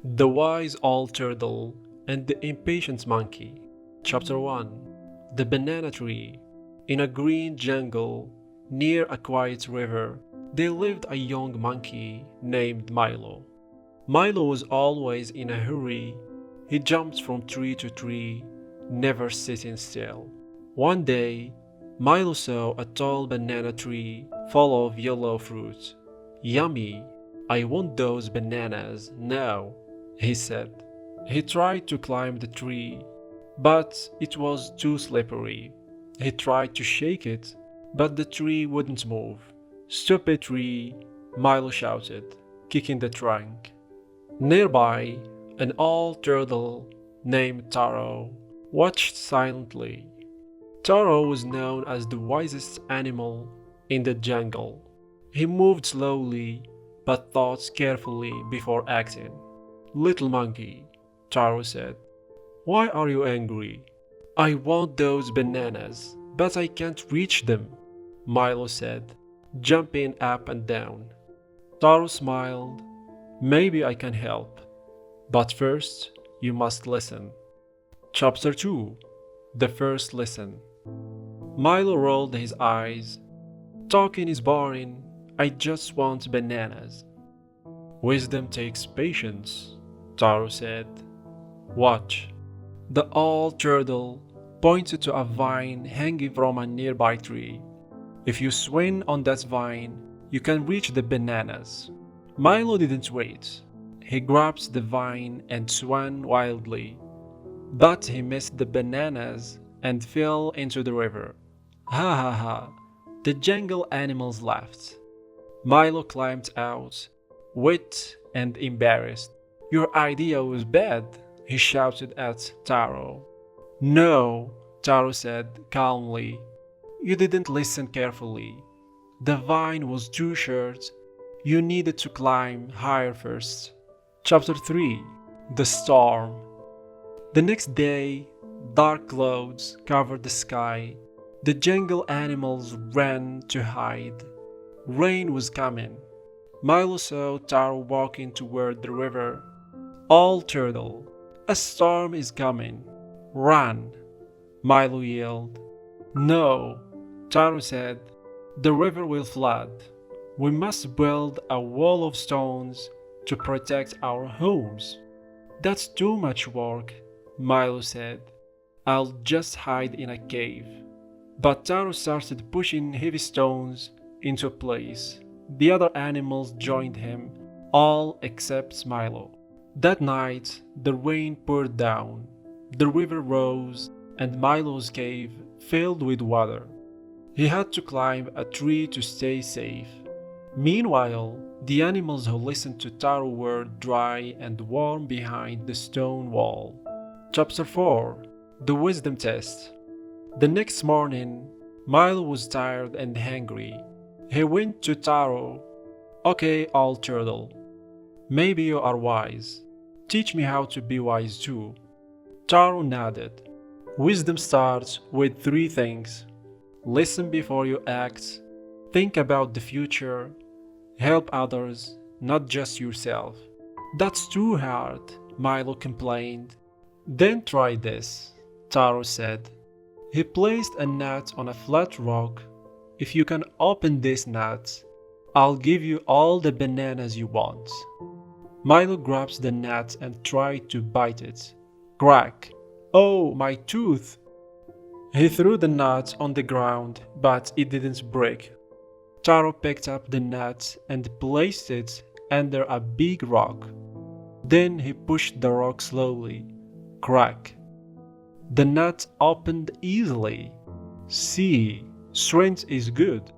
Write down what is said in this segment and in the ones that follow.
The Wise Old Turtle and the Impatient Monkey. Chapter 1. The Banana Tree. In a green jungle near a quiet river, there lived a young monkey named Milo. Milo was always in a hurry. He jumped from tree to tree, never sitting still. One day, Milo saw a tall banana tree full of yellow fruit. Yummy! I want those bananas now, he said. He tried to climb the tree, but it was too slippery. He tried to shake it, but the tree wouldn't move. Stupid tree, Milo shouted, kicking the trunk. Nearby, an old turtle named Taro watched silently. Taro was known as the wisest animal in the jungle. He moved slowly, but thought carefully before acting. Little monkey, Taro said, why are you angry? I want those bananas, but I can't reach them, Milo said, jumping up and down. Taro smiled. Maybe I can help, but first you must listen. Chapter 2. The First Lesson. Milo rolled his eyes. Talking is boring. I just want bananas. Wisdom takes patience, Taro said. Watch. The old turtle pointed to a vine hanging from a nearby tree. If you swing on that vine, you can reach the bananas. Milo didn't wait. He grabbed the vine and swung wildly. But he missed the bananas and fell into the river. Ha ha ha! The jungle animals laughed. Milo climbed out, wet and embarrassed. Your idea was bad, he shouted at Taro. No, Taro said calmly. You didn't listen carefully. The vine was too short. You needed to climb higher first. Chapter 3. The Storm. The next day, dark clouds covered the sky. The jungle animals ran to hide. Rain was coming. Milo saw Taro walking toward the river. Old turtle, a storm is coming. Run, Milo yelled. No, Taro said. The river will flood. We must build a wall of stones to protect our homes. That's too much work, Milo said. I'll just hide in a cave. But Taro started pushing heavy stones into place. The other animals joined him, all except Milo. That night, the rain poured down. The river rose, and Milo's cave filled with water. He had to climb a tree to stay safe. Meanwhile, the animals who listened to Taro were dry and warm behind the stone wall. Chapter 4. The Wisdom Test. The next morning, Milo was tired and hungry. He went to Taro. Okay, old turtle. Maybe you are wise. Teach me how to be wise too. Taro nodded. Wisdom starts with 3 things. Listen before you act. Think about the future. Help others, not just yourself. That's too hard, Milo complained. Then try this, Taro said. He placed a nut on a flat rock. If you can open this nut, I'll give you all the bananas you want. Milo grabbed the nut and tried to bite it. Crack! Oh, my tooth! He threw the nut on the ground, but it didn't break. Taro picked up the nut and placed it under a big rock. Then he pushed the rock slowly. Crack! The nut opened easily. See, strength is good,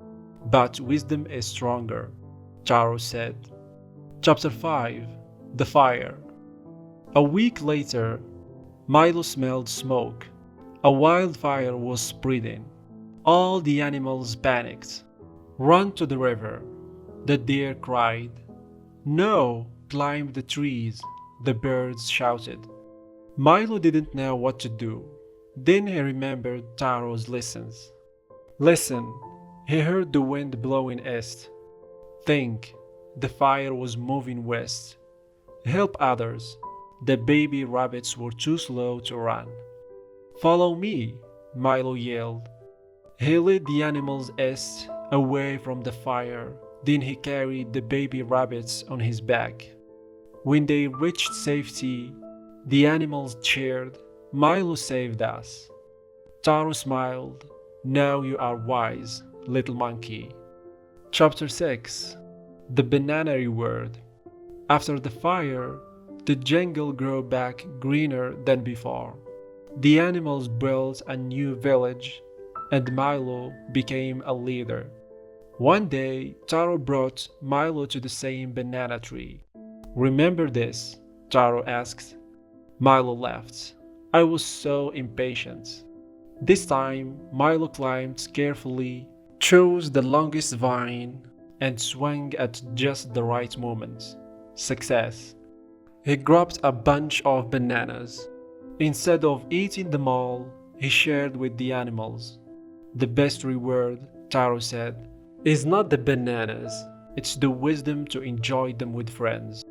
but wisdom is stronger, Taro said. Chapter 5. The Fire. A week later, Milo smelled smoke. A wildfire was spreading. All the animals panicked. Run to the river, the deer cried. No, climb the trees, the birds shouted. Milo didn't know what to do. Then he remembered Taro's lessons. Listen, he heard the wind blowing east. Think, the fire was moving west. Help others. The baby rabbits were too slow to run. Follow me, Milo yelled. He led the animals east, away from the fire. Then he carried the baby rabbits on his back. When they reached safety, the animals cheered, Milo saved us. Taro smiled. Now you are wise, little monkey. Chapter 6. The Banana Reward. After the fire, the jungle grew back greener than before. The animals built a new village, and Milo became a leader. One day, Taro brought Milo to the same banana tree. Remember this? Taro asked. Milo laughed. I was so impatient. This time, Milo climbed carefully, chose the longest vine, and swung at just the right moment. Success. He grabbed a bunch of bananas. Instead of eating them all, he shared with the animals. The best reward, Taro said, is not the bananas, it's the wisdom to enjoy them with friends.